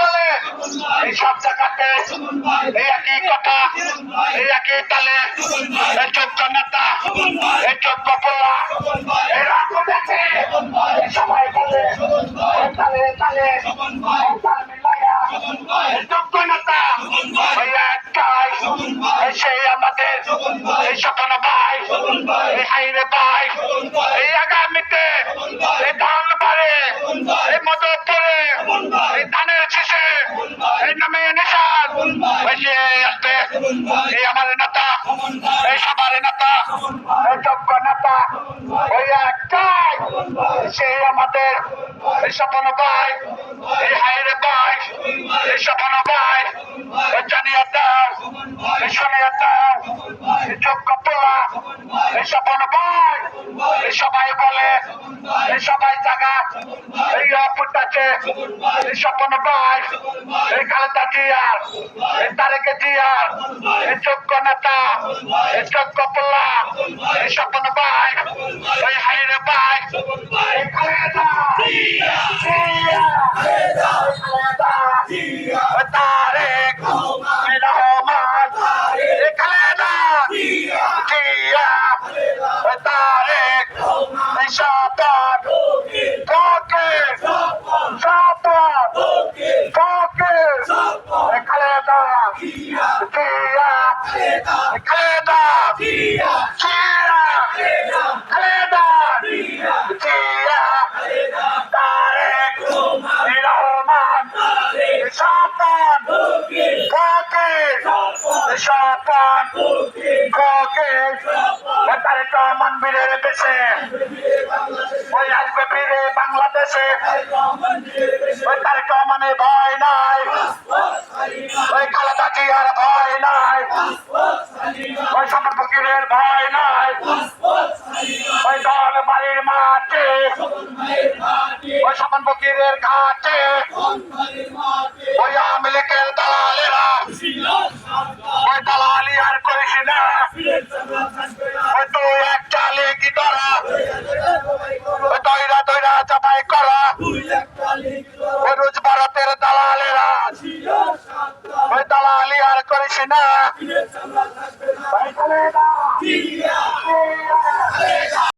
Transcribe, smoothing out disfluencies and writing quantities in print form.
বলে এই সব জায়গাতে এই একই কথা, এই একই তালে, এই যোগ্য নেতা, এই যোগ্য পোলা, এরা দেখে সবাই বলে তালে তালে তাল মিলাইয়া এই যোগ্য নেতা ওই একটাই, সেই আমাদের এই স্বপন ভাই, এই হাইরে ভাই, এই আগামীতে এই ধান বাড়ে, এই মদতপুরে, এই ধানের শেষে এই নামে নিশান আসবে, এই আমার নেতা, এই সবার নেতা, এই যোগ্য নেতা ওই একটাই, সেই আমাদের এই স্বপন ভাই, এই হাইরে ভাই, এই স্বপন ভাই, এই জানিয়ে দাও, এই শুনিয়ে দাও, এই যোগ্য পোলা, এই স্বপন ভাই, এই সবাই বলে, এই সবাই জায়গা, এই ফুটাচ্ছে, এই স্বপন ভাই, এই খালেদা জিয়ার, এই তারেক জিয়ার, এই যোগ্য নেতা, এই যোগ্য পোলা, এই স্বপন ভাই, এই হাইরে ভাই, এই খালেদা তারেক রহমান, এই খালেদা জিয়া, তারেক এই স্বপন ফকির, স্বপন ফকির, খালেদা জিয়া, খালেদা জিয়া, খালেদা জিয়া, তারেক রহমান, স্বপন ফকির, স্বপন ফকির, তারেক রহমান বীরের দেশে ওই আসবে ফিরে বাংলাদেশে, ওই তারেক রহমানের ভয় নাই, ওই খালেদা জিয়ার ভয় নাই, ওই স্বপন ফকিরের ভয় নাই, ওই দল বাড়ির মাঠে, ওই স্বপন ফকিরের ঘাটে, ওই আওয়ামী লীগের দালালেরা ওই দালালি আর করিস না, ওই তুই একটা লেগি ধরা, ওই দইরা দইরা চাপাই করা, ওই রোজ ভারতের দালালেরা ওই দালালি আর করিস না।